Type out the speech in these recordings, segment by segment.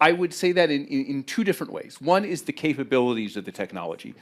I would say that in two different ways. One is the capabilities of the technology.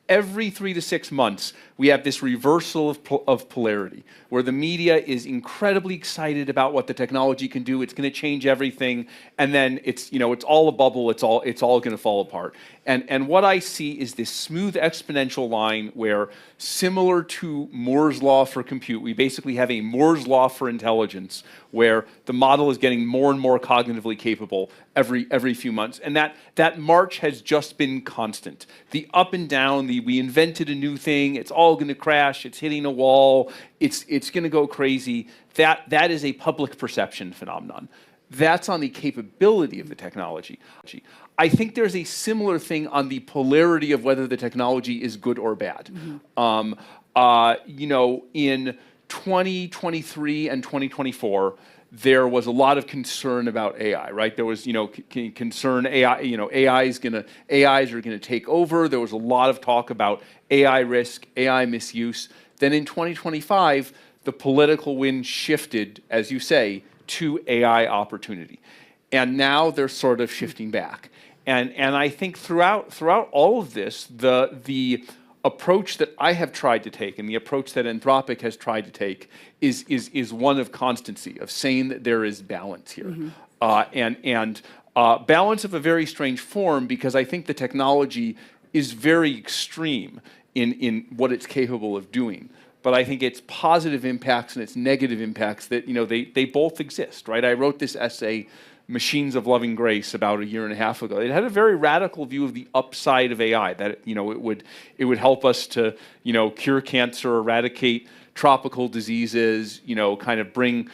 Every 3 to 6 months, we have this reversal of polarity, where the media is incredibly excited about what the technology can do. It's going to change everything, and then it's all a bubble. It's all going to fall apart. And what I see is this smooth exponential line where, similar to Moore's law for compute, we basically have a Moore's law for intelligence, where the model is getting more and more cognitively capable every few months. And that march has just been constant. The up and down, we invented a new thing, it's all going to crash, it's hitting a wall, it's going to go crazy. That is a public perception phenomenon. That's on the capability of the technology. I think there's a similar thing on the polarity of whether the technology is good or bad. In 2023 and 2024, there was a lot of concern about AI, right? There was, concern AIs are gonna take over. There was a lot of talk about AI risk, AI misuse. Then in 2025, the political wind shifted, as you say, to AI opportunity. And now they're sort of shifting back. And I think throughout all of this, the approach that I have tried to take and the approach that Anthropic has tried to take is one of constancy, of saying that there is balance here. Balance of a very strange form, because I think the technology is very extreme in what it's capable of doing. But I think its positive impacts and its negative impacts, that they both exist, right? I wrote this essay, Machines of Loving Grace, about 1.5 years ago. It had a very radical view of the upside of AI, that it would help us to cure cancer, eradicate tropical diseases, kind of bring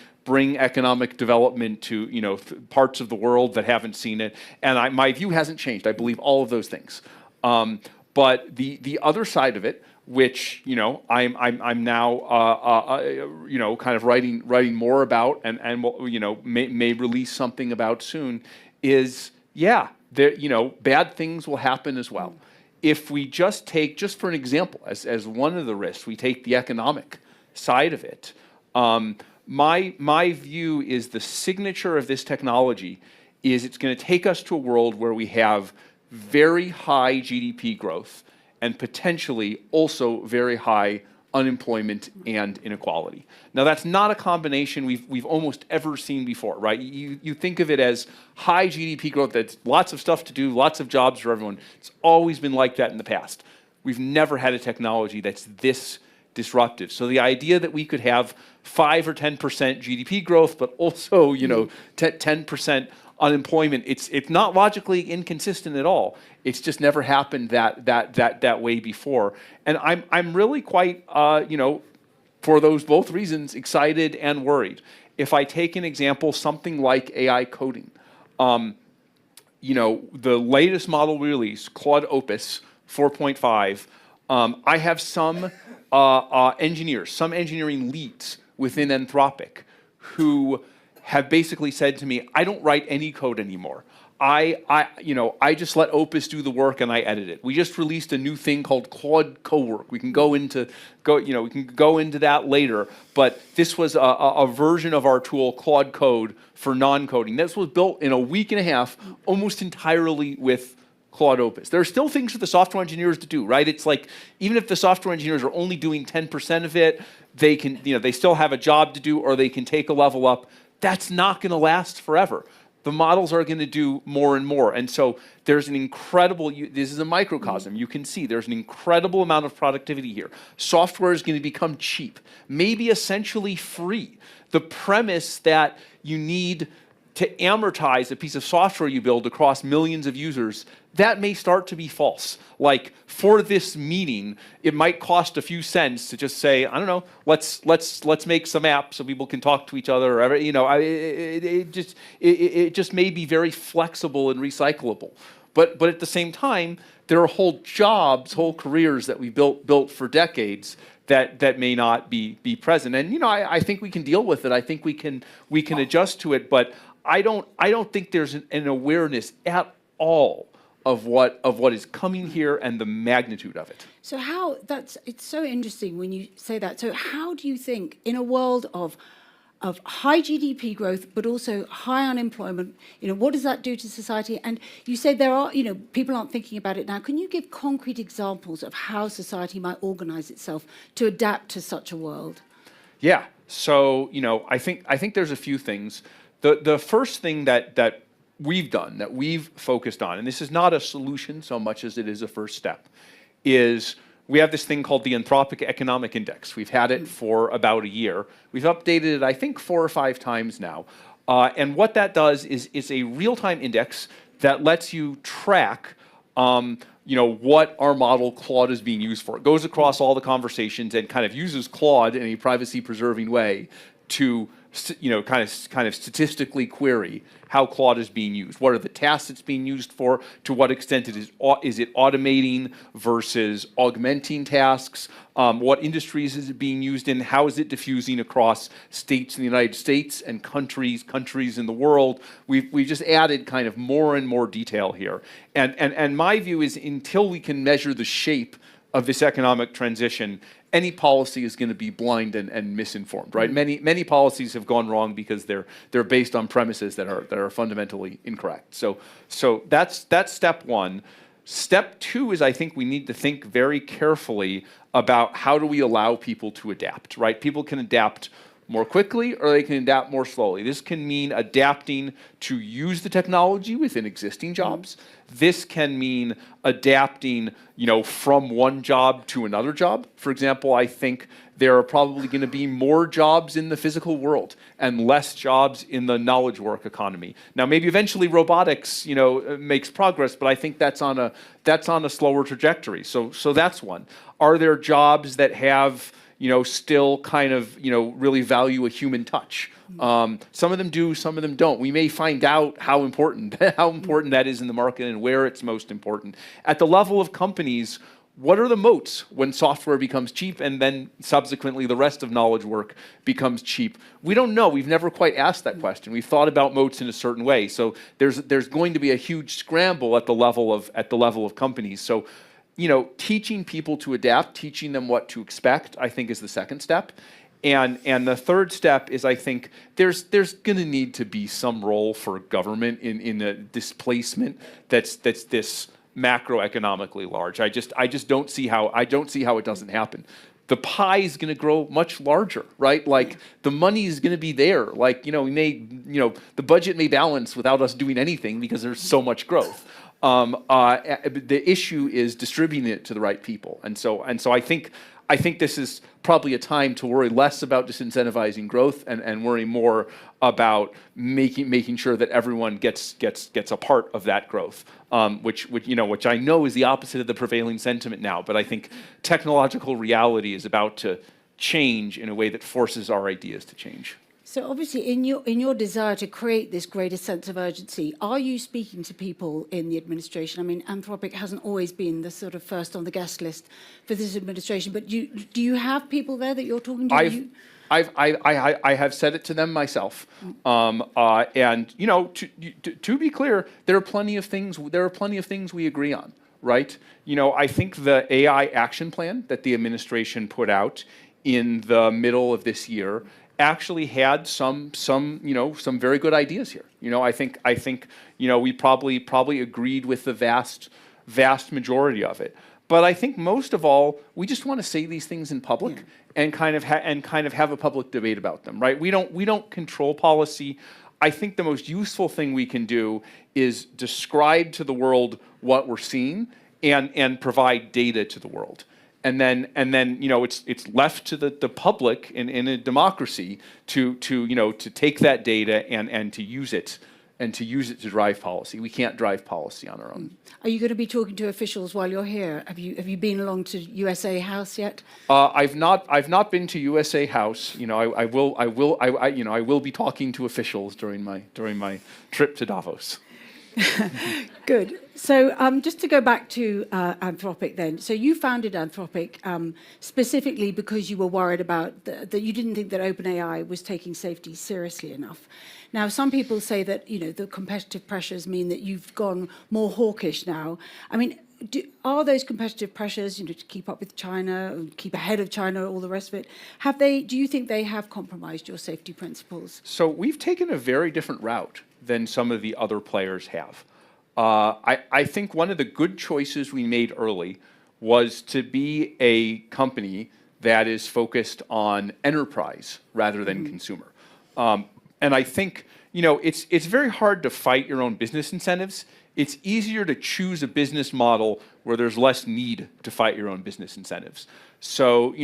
economic development to parts of the world that haven't seen it. And my view hasn't changed. I believe all of those things. But the other side of it, which I'm now kind of writing more about and may release something about soon, is bad things will happen as well. If we just for an example, as one of the risks, we take the economic side of it. My view is the signature of this technology is it's going to take us to a world where we have very high GDP growth and potentially also very high unemployment and inequality. Now, that's not a combination we've almost ever seen before, right? You think of it as high GDP growth, that's lots of stuff to do, lots of jobs for everyone. It's always been like that in the past. We've never had a technology that's this disruptive. So the idea that we could have 5 or 10% GDP growth, but also 10% unemployment, it's not logically inconsistent at all. It's just never happened that way before. And I'm really quite for those both reasons, excited and worried. If I take an example, something like AI coding, the latest model we released, Claude Opus 4.5, I have some engineers, some engineering leads within Anthropic who have basically said to me, I don't write any code anymore. I just let Opus do the work and I edit it. We just released a new thing called Claude Cowork. We can go into that later. But this was a version of our tool, Claude Code, for non-coding. This was built in 1.5 weeks, almost entirely with Claude Opus. There are still things for the software engineers to do, right? It's like, even if the software engineers are only doing 10% of it, they can, they still have a job to do, or they can take a level up. That's not going to last forever. The models are going to do more and more. And so there's an incredible, this is a microcosm, you can see there's an incredible amount of productivity here. Software is going to become cheap, maybe essentially free. The premise that you need to amortize a piece of software you build across millions of users, that may start to be false. Like, for this meeting, it might cost a few cents to just say, I don't know, let's make some apps so people can talk to each other. Or, it just may be very flexible and recyclable. But at the same time, there are whole jobs, whole careers that we built for decades that may not be present. And I think we can deal with it. I think we can adjust to it. But I don't think there's an awareness at all of what is coming here and the magnitude of it. So it's so interesting when you say that. So how do you think, in a world of of high GDP growth, but also high unemployment. What does that do to society? And you said there are, people aren't thinking about it now. Can you give concrete examples of how society might organize itself to adapt to such a world? Yeah. So, I think there's a few things. The first thing that we've done, that we've focused on, and this is not a solution so much as it is a first step, is we have this thing called the Anthropic Economic Index. We've had it for about a year. We've updated it, I think, 4 or 5 times now. And what that does is it's a real-time index that lets you track what our model Claude is being used for. It goes across all the conversations and kind of uses Claude in a privacy-preserving way to kind of statistically query how Claude is being used. What are the tasks it's being used for? To what extent is it automating versus augmenting tasks? What industries is it being used in? How is it diffusing across states in the United States and countries in the world? We've just added kind of more and more detail here. And my view is until we can measure the shape of this economic transition, any policy is going to be blind and misinformed, right? Many policies have gone wrong because they're based on premises that are fundamentally incorrect. So that's step one. Step two is I think we need to think very carefully about how do we allow people to adapt, right? People can adapt more quickly or they can adapt more slowly. This can mean adapting to use the technology within existing jobs. This can mean adapting, from one job to another job. For example, I think there are probably going to be more jobs in the physical world and less jobs in the knowledge work economy. Now, maybe eventually robotics, makes progress, but I think that's on a slower trajectory. So that's one. Are there jobs that have still kind of, really value a human touch? Some of them do, some of them don't. We may find out how important that is in the market and where it's most important. At the level of companies, what are the moats when software becomes cheap and then subsequently the rest of knowledge work becomes cheap? We don't know. We've never quite asked that question. We've thought about moats in a certain way. So there's going to be a huge scramble at the level of companies. So teaching people to adapt, teaching them what to expect, I think is the second step. And the third step is I think there's going to need to be some role for government in a displacement that's this macroeconomically large. I just don't see how it doesn't happen. The pie is going to grow much larger, right? Like the money is going to be there. Like the budget may balance without us doing anything because there's so much growth. The issue is distributing it to the right people, and so I think this is probably a time to worry less about disincentivizing growth and worry more about making sure that everyone gets a part of that growth, which I know is the opposite of the prevailing sentiment now. But I think technological reality is about to change in a way that forces our ideas to change. So obviously, in your desire to create this greater sense of urgency, are you speaking to people in the administration? I mean, Anthropic hasn't always been the sort of first on the guest list for this administration, but do you have people there that you're talking to? I have said it to them myself, and to be clear, there are plenty of things we agree on, right? I think the AI action plan that the administration put out in the middle of this year actually had some very good ideas here. I think we probably agreed with the vast majority of it. But I think most of all, we just want to say these things in public and kind of have a public debate about them, right? We don't control policy. I think the most useful thing we can do is describe to the world what we're seeing and provide data to the world. And then it's left to the public in a democracy to take that data and to use it to drive policy. We can't drive policy on our own. Are you going to be talking to officials while you're here? Have you been along to USA House yet? I've not been to USA House. I will be talking to officials during my trip to Davos. Good. So just to go back to Anthropic then. So you founded Anthropic specifically because you were worried about that you didn't think that OpenAI was taking safety seriously enough. Now, some people say that the competitive pressures mean that you've gone more hawkish now. I mean, are those competitive pressures, to keep up with China, keep ahead of China, all the rest of it, do you think they have compromised your safety principles? So we've taken a very different route than some of the other players have. I think one of the good choices we made early was to be a company that is focused on enterprise rather than consumer. And I think, it's very hard to fight your own business incentives. It's easier to choose a business model where there's less need to fight your own business incentives. So,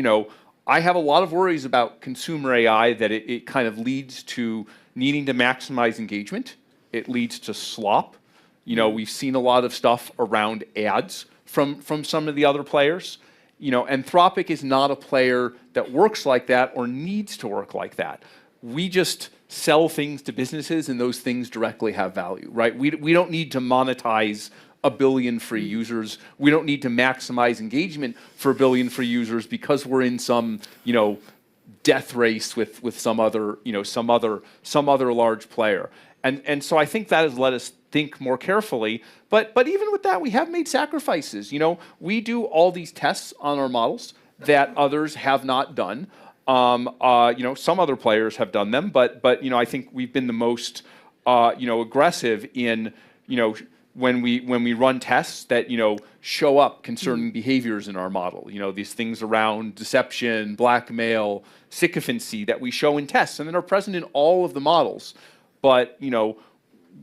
I have a lot of worries about consumer AI that it kind of leads to needing to maximize engagement. It leads to slop. We've seen a lot of stuff around ads from some of the other players. Anthropic is not a player that works like that or needs to work like that. We just sell things to businesses, and those things directly have value, right? We don't need to monetize 1 billion free users. We don't need to maximize engagement for 1 billion free users because we're in some, death race with some other large player. And so I think that has let us think more carefully. But even with that, we have made sacrifices. We do all these tests on our models that others have not done. Some other players have done them, but I think we've been the most aggressive in when we run tests that show up concerning behaviors in our model. These things around deception, blackmail, sycophancy that we show in tests and that are present in all of the models. But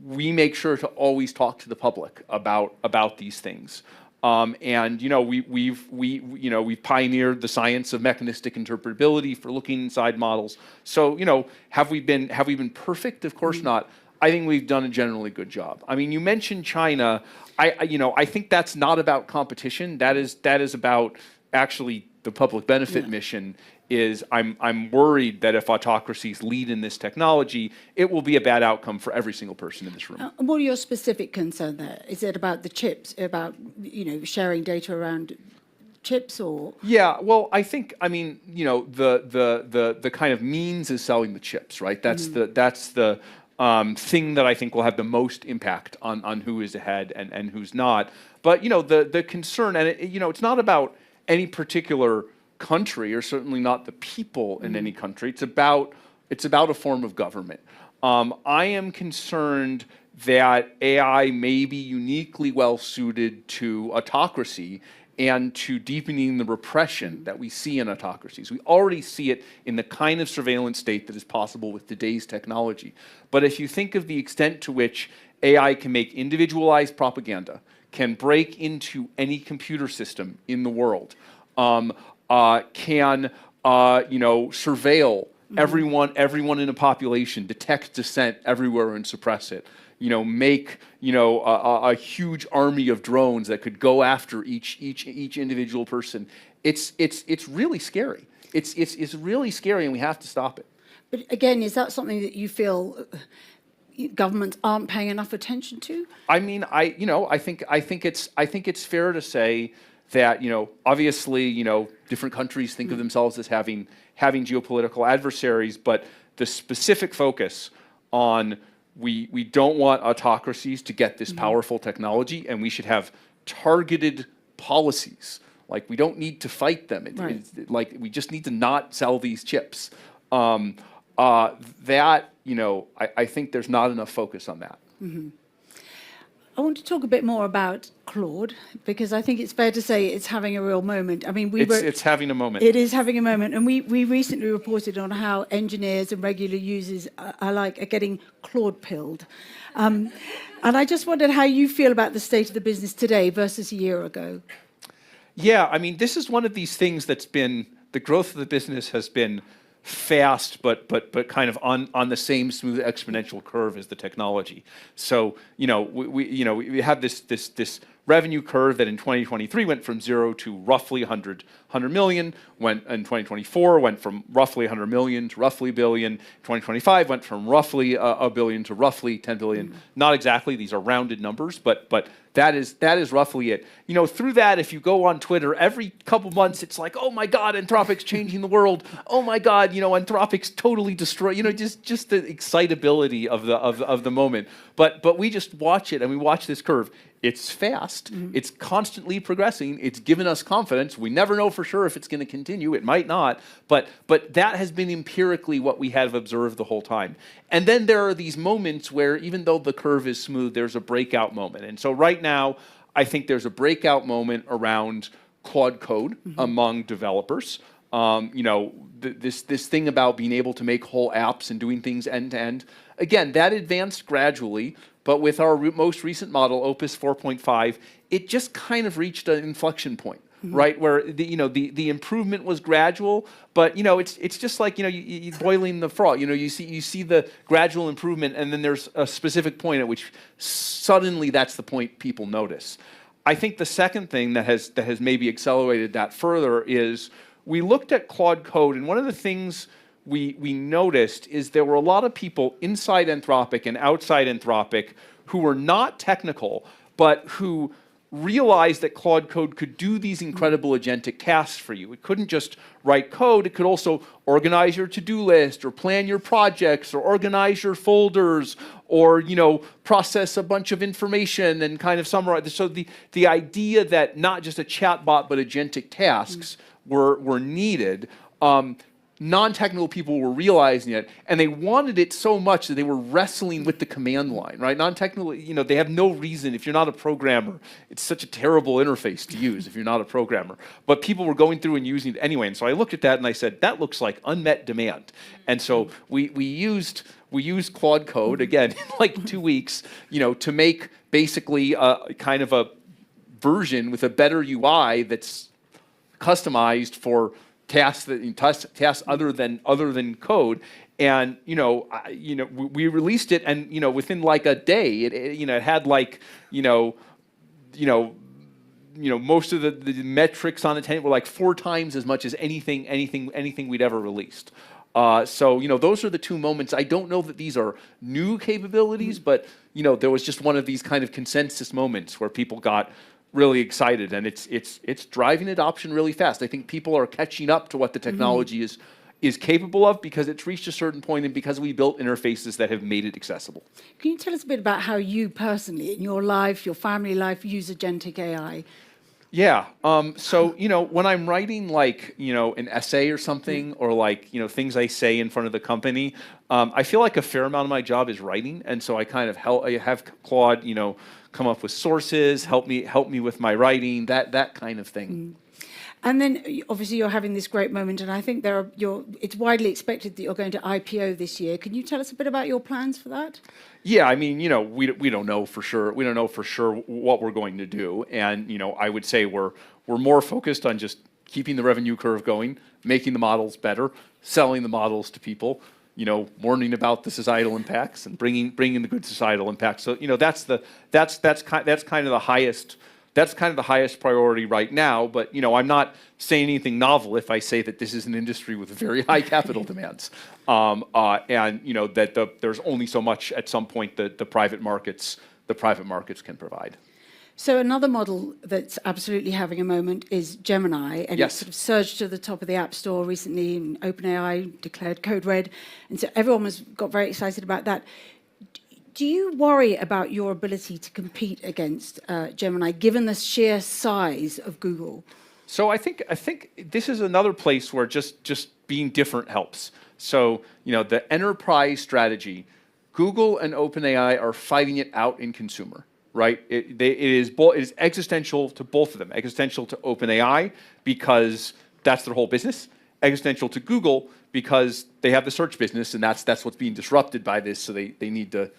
we make sure to always talk to the public about these things. We've pioneered the science of mechanistic interpretability for looking inside models. So, have we been perfect? Of course not. I think we've done a generally good job. I mean, you mentioned China. I think that's not about competition. That is about actually the public benefit mission. I'm worried that if autocracies lead in this technology, it will be a bad outcome for every single person in this room. And what are your specific concerns there? Is it about the chips, about sharing data around chips, or? Yeah, well, I think the kind of means is selling the chips, right? That's the thing that I think will have the most impact on who is ahead and who's not. But the concern, and it's not about any particular country, or certainly not the people in any country. It's about a form of government. I am concerned that AI may be uniquely well suited to autocracy and to deepening the repression that we see in autocracies. We already see it in the kind of surveillance state that is possible with today's technology. But if you think of the extent to which AI can make individualized propaganda, can break into any computer system in the world, can surveil everyone in a population, detect dissent everywhere and suppress it, make a huge army of drones that could go after each individual person. It's really scary. It's really scary, and we have to stop it. But again, is that something that you feel governments aren't paying enough attention to? I mean, I think it's fair to say that obviously different countries think of themselves as having geopolitical adversaries, but the specific focus on we don't want autocracies to get this powerful technology, and we should have targeted policies. Like, we don't need to fight them. We just need to not sell these chips. I think there's not enough focus on that. I want to talk a bit more about Claude, because I think it's fair to say it's having a real moment. I mean, it's having a moment. It is having a moment, and we recently reported on how engineers and regular users are getting Claude pilled. And I just wondered how you feel about the state of the business today versus a year ago. Yeah, I mean, this is one of these things that's been, the growth of the business has been fast, but kind of on the same smooth exponential curve as the technology. So we have this revenue curve that in 2023 went from 0 to roughly 100 million. Went in 2024 went from roughly 100 million to roughly a billion. 2025 went from roughly a billion to roughly 10 billion. Not exactly; these are rounded numbers, but that is roughly it. Through that, if you go on Twitter, every couple months it's like, oh my God, Anthropic's changing the world. Oh my God, Anthropic's totally destroyed. Just the excitability of the moment. But we just watch it, and we watch this curve. It's fast. It's constantly progressing. It's given us confidence. We never know for sure if it's going to continue. It might not. But that has been empirically what we have observed the whole time. And then there are these moments where, even though the curve is smooth, there's a breakout moment. And so right now, I think there's a breakout moment around Claude Code among developers. This thing about being able to make whole apps and doing things end to end. Again, that advanced gradually, but with our most recent model, Opus 4.5, it just kind of reached an inflection point, right? Where the improvement was gradual, but it's just like you boiling the frog. You see the gradual improvement, and then there's a specific point at which suddenly that's the point people notice. I think the second thing that has maybe accelerated that further is we looked at Claude Code, and one of the things we noticed is there were a lot of people inside Anthropic and outside Anthropic who were not technical, but who realized that Claude Code could do these incredible agentic tasks for you. It couldn't just write code, it could also organize your to-do list, or plan your projects, or organize your folders, or process a bunch of information and kind of summarize. So the idea that not just a chatbot but agentic tasks were needed. Non-technical people were realizing it, and they wanted it so much that they were wrestling with the command line, right? Non-technical, they have no reason. If you're not a programmer, it's such a terrible interface to use if you're not a programmer. But people were going through and using it anyway, and so I looked at that and I said, that looks like unmet demand. And so we used Claude Code, again, in like 2 weeks, to make basically a kind of a version with a better UI that's customized for tasks other than code, and we released it, and within like a day, it had like most of the metrics on it were like 4 times as much as anything we'd ever released. So those are the two moments. I don't know that these are new capabilities, but there was just one of these kind of consensus moments where people got really excited, and it's driving adoption really fast. I think people are catching up to what the technology is capable of, because it's reached a certain point and because we built interfaces that have made it accessible. Can you tell us a bit about how you personally, in your life, your family life, use agentic AI? Yeah. So when I'm writing like an essay or something, or like things I say in front of the company, I feel like a fair amount of my job is writing, and so I kind of have Claude come up with sources, help me with my writing, that kind of thing. And then obviously you're having this great moment, and I think it's widely expected that you're going to IPO this year. Can you tell us a bit about your plans for that? Yeah, I mean, we don't know for sure. We don't know for sure what we're going to do, and I would say we're more focused on just keeping the revenue curve going, making the models better, selling the models to people, warning about the societal impacts and bringing the good societal impacts. So that's kind of the highest. That's kind of the highest priority right now, but I'm not saying anything novel if I say that this is an industry with very high capital demands, and that there's only so much at some point that the private markets can provide. So another model that's absolutely having a moment is Gemini, and Yes. it sort of surged to the top of the App Store recently, and OpenAI declared code red, and so everyone got very excited about that. Do you worry about your ability to compete against Gemini, given the sheer size of Google? So I think this is another place where just being different helps. So the enterprise strategy, Google and OpenAI are fighting it out in consumer, right? It is existential to both of them. Existential to OpenAI because that's their whole business. Existential to Google because they have the search business, and that's what's being disrupted by this. So they need to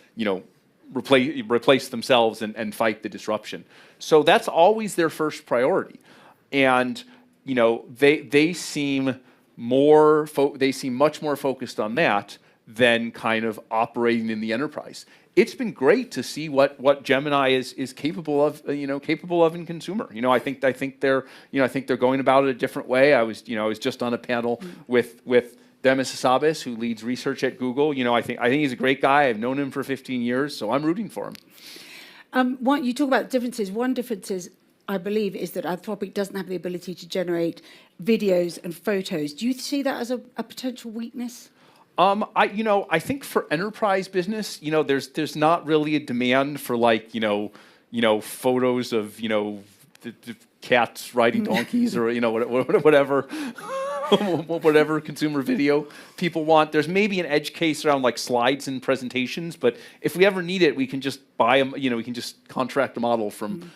replace themselves and fight the disruption. So that's always their first priority, and they seem much more focused on that than kind of operating in the enterprise. It's been great to see what Gemini is capable of in consumer. I think they're going about it a different way. I was just on a panel with Demis Hassabis, who leads research at Google. I think he's a great guy. I've known him for 15 years, so I'm rooting for him. You talk about differences. One difference is, I believe, is that Anthropic doesn't have the ability to generate videos and photos. Do you see that as a potential weakness? I think for enterprise business, there's not really a demand for like, photos of, the cats riding donkeys or, whatever, whatever consumer video people want. There's maybe an edge case around like slides and presentations, but if we ever need it, we can just buy them. We can just contract a model from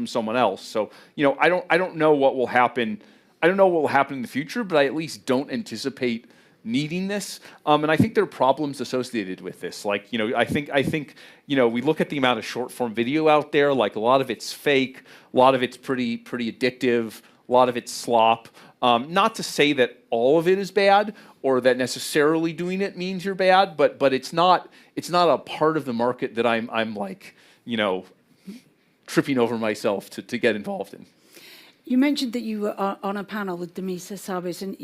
someone else. So, I don't know what will happen. I don't know what will happen in the future, but I at least don't anticipate needing this. And I think there are problems associated with this. Like, I think, we look at the amount of short form video out there, like a lot of it's fake, a lot of it's pretty addictive, a lot of it's slop. Not to say that all of it is bad or that necessarily doing it means you're bad, but it's not a part of the market that I'm like, tripping over myself to get involved in. You mentioned that you were on a panel with Demisa Sabis, and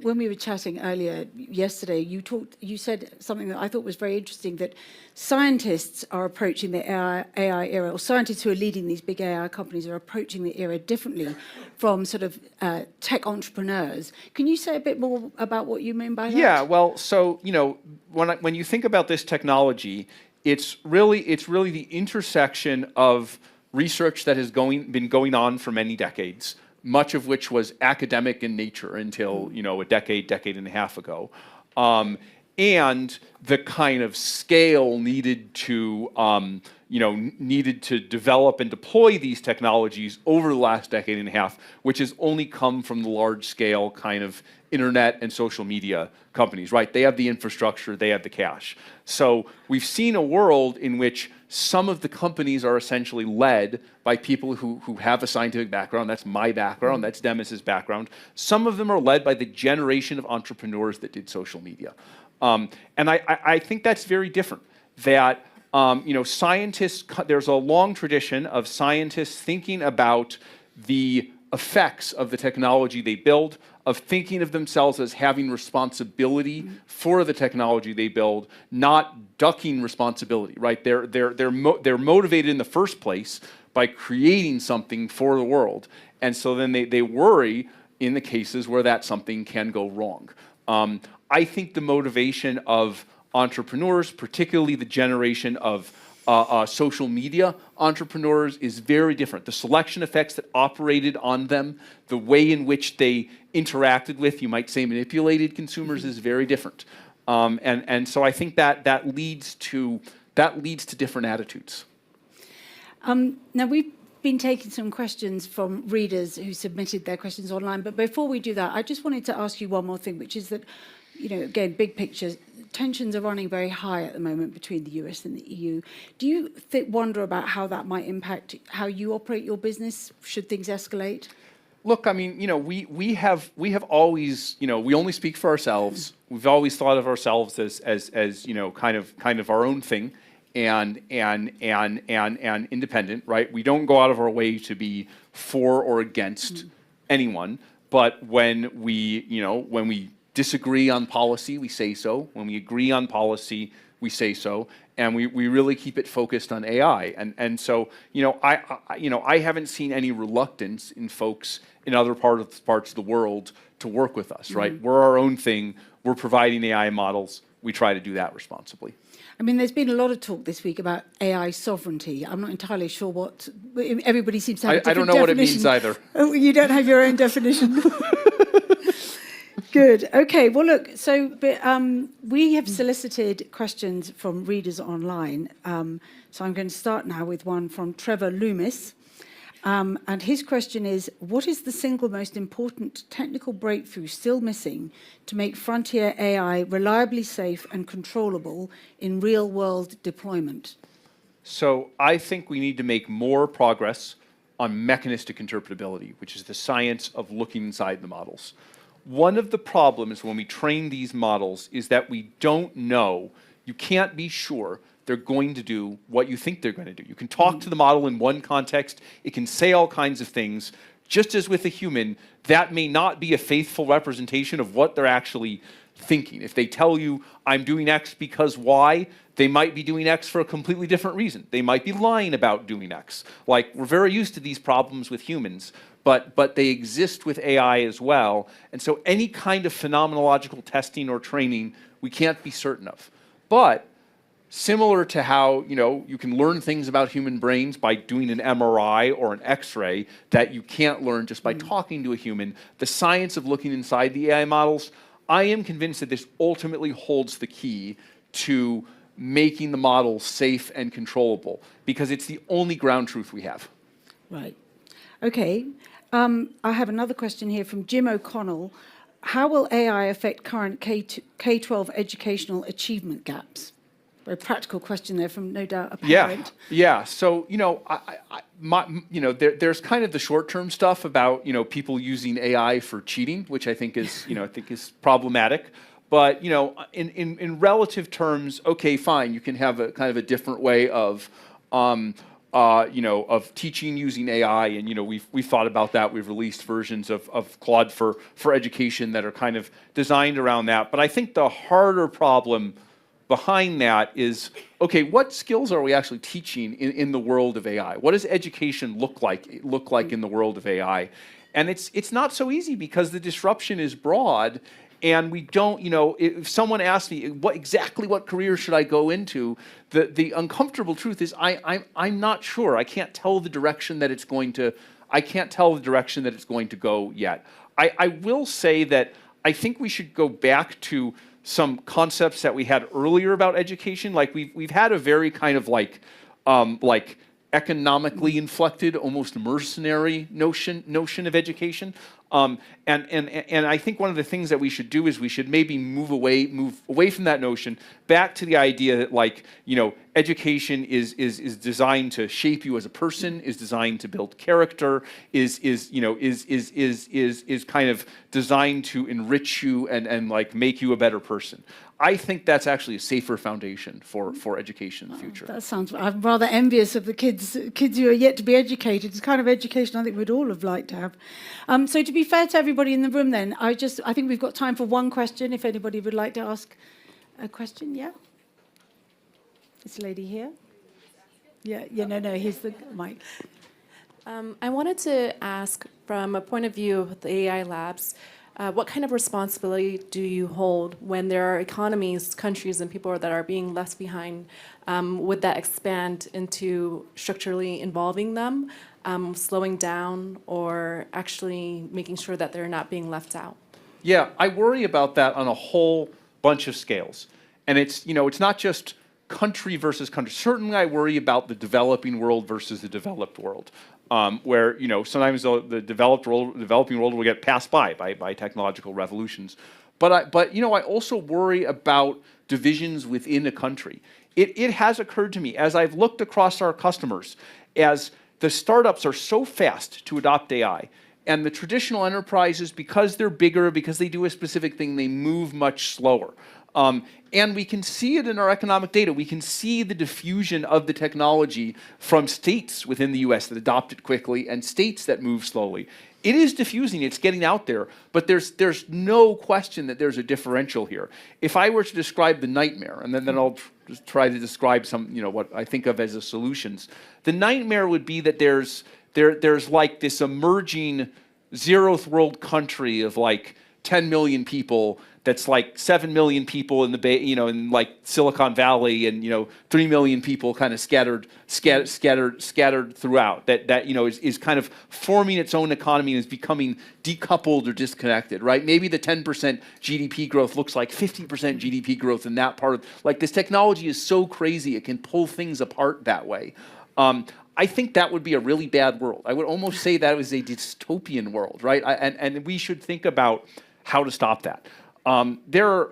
when we were chatting earlier yesterday, you said something that I thought was very interesting, that scientists are approaching the AI era, or scientists who are leading these big AI companies are approaching the era differently from sort of tech entrepreneurs. Can you say a bit more about what you mean by that? Yeah, well, so, when you think about this technology, it's really the intersection of research that has been going on for many decades, much of which was academic in nature until a decade and a half ago, and the kind of scale needed to develop and deploy these technologies over the last decade and a half, which has only come from the large scale kind of internet and social media companies, right? They have the infrastructure, they have the cash. So we've seen a world in which some of the companies are essentially led by people who have a scientific background. That's my background, that's Demis's background. Some of them are led by the generation of entrepreneurs that did social media. And I think that's very different. That scientists, there's a long tradition of scientists thinking about the effects of the technology they build, of thinking of themselves as having responsibility for the technology they build, not ducking responsibility, right? They're motivated in the first place by creating something for the world. And so then they worry in the cases where that something can go wrong. I think the motivation of entrepreneurs, particularly the generation of social media entrepreneurs, is very different. The selection effects that operated on them, the way in which they interacted with, you might say, manipulated consumers is very different. And so I think that leads to different attitudes. Now, we've been taking some questions from readers who submitted their questions online, but before we do that, I just wanted to ask you one more thing, which is that, again, big picture, tensions are running very high at the moment between the US and the EU. Do you wonder about how that might impact how you operate your business should things escalate? Look, I mean, we have always, we only speak for ourselves. We've always thought of ourselves as kind of our own thing and independent, right? We don't go out of our way to be for or against anyone, but when we disagree on policy, we say so. When we agree on policy, we say so, and we really keep it focused on AI. And so I haven't seen any reluctance in folks in other parts of the world to work with us. Right? We're our own thing. We're providing AI models. We try to do that responsibly. I mean, there's been a lot of talk this week about AI sovereignty. I'm not entirely sure what everybody seems to have. I don't know what it means either. Oh, you don't have your own definition. Good. Okay. Well, look, so we have solicited questions from readers online. So I'm going to start now with one from Trevor Loomis. And his question is, what is the single most important technical breakthrough still missing to make frontier AI reliably safe and controllable in real-world deployment? So I think we need to make more progress on mechanistic interpretability, which is the science of looking inside the models. One of the problems when we train these models is that we don't know, you can't be sure they're going to do what you think they're going to do. You can talk to the model in one context, it can say all kinds of things. Just as with a human, that may not be a faithful representation of what they're actually thinking. If they tell you, I'm doing X because Y, they might be doing X for a completely different reason. They might be lying about doing X. Like, we're very used to these problems with humans, but they exist with AI as well. And so any kind of phenomenological testing or training, we can't be certain of. But similar to how, you can learn things about human brains by doing an MRI or an X-ray that you can't learn just by talking to a human, the science of looking inside the AI models, I am convinced that this ultimately holds the key to making the models safe and controllable, because it's the only ground truth we have. Right. Okay. I have another question here from Jim O'Connell. How will AI affect current K-12 educational achievement gaps? Very practical question there from, no doubt, a parent. Yeah. So, there's kind of the short-term stuff about, people using AI for cheating, which I think is problematic. But, in relative terms, okay, fine, you can have a kind of a different way of teaching using AI, and we've thought about that. We've released versions of Claude for education that are kind of designed around that. But I think the harder problem behind that is, okay, what skills are we actually teaching in the world of AI? What does education look like in the world of AI? And it's not so easy, because the disruption is broad. And we don't, if someone asks me what career should I go into, the uncomfortable truth is I'm not sure. I can't tell the direction that it's going to. I can't tell the direction that it's going to go yet. I will say that I think we should go back to some concepts that we had earlier about education. Like we've had a very kind of like economically inflected, almost mercenary notion of education. And I think one of the things that we should do is we should maybe move away from that notion back to the idea that education is designed to shape you as a person, is designed to build character, is kind of designed to enrich you and make you a better person. I think that's actually a safer foundation for education in the future. That sounds. I'm rather envious of the kids who are yet to be educated. It's the kind of education I think we'd all have liked to have. So to be fair to everybody in the room, then I think we've got time for one question. If anybody would like to ask a question, yeah. This lady here. Yeah. No. Here's the mic. I wanted to ask, from a point of view of the AI labs, what kind of responsibility do you hold when there are economies, countries, and people that are being left behind? Would that expand into structurally involving them, slowing down, or actually making sure that they're not being left out? Yeah, I worry about that on a whole bunch of scales. And it's not just country versus country. Certainly I worry about the developing world versus the developed world. Where sometimes the developing world will get passed by technological revolutions, but I also worry about divisions within a country. It has occurred to me as I've looked across our customers, as the startups are so fast to adopt AI, and the traditional enterprises, because they're bigger, because they do a specific thing, they move much slower. And we can see it in our economic data. We can see the diffusion of the technology from states within the US that adopt it quickly and states that move slowly. It is diffusing, it's getting out there, but there's no question that there's a differential here. If I were to describe the nightmare, and then I'll just try to describe some, what I think of as the solutions. The nightmare would be that there's like this emerging zeroth world country of 10 million people that's 7 million people in the Bay, in Silicon Valley, and 3 million people kind of scattered throughout. That is kind of forming its own economy and is becoming decoupled or disconnected, right? Maybe the 10% GDP growth looks like 50% GDP growth in that part of this technology is so crazy it can pull things apart that way. I think that would be a really bad world. I would almost say that was a dystopian world, right? And we should think about how to stop that. There are,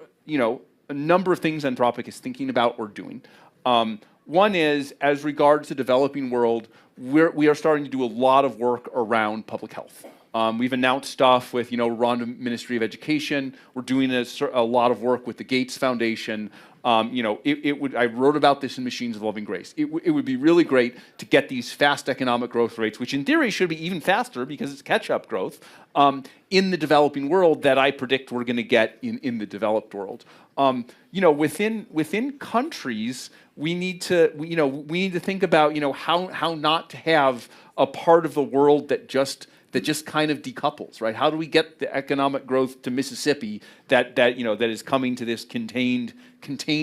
a number of things Anthropic is thinking about or doing. One is, as regards the developing world, we are starting to do a lot of work around public health. We've announced stuff with, Rwanda Ministry of Education. We're doing a lot of work with the Gates Foundation. I wrote about this in Machines of Loving Grace. It would be really great to get these fast economic growth rates, which in theory should be even faster because it's catch-up growth, in the developing world that I predict we're going to get in the developed world. Within countries, we need to think about, how not to have a part of the world that just that just kind of decouples, right? How do we get the economic growth to Mississippi that is coming to this contained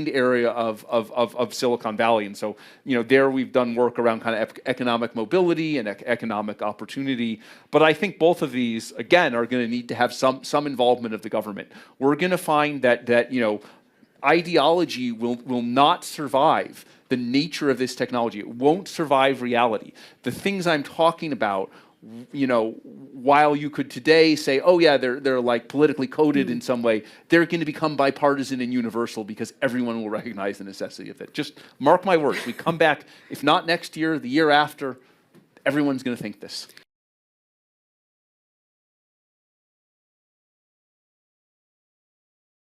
area of Silicon Valley? And so, there we've done work around kind of economic mobility and economic opportunity. But I think both of these, again, are going to need to have some involvement of the government. We're going to find that ideology will not survive the nature of this technology. It won't survive reality. The things I'm talking about, while you could today say, oh yeah, they're like politically coded in some way, they're going to become bipartisan and universal because everyone will recognize the necessity of it. Just mark my words. We come back, if not next year, the year after, everyone's going to think this.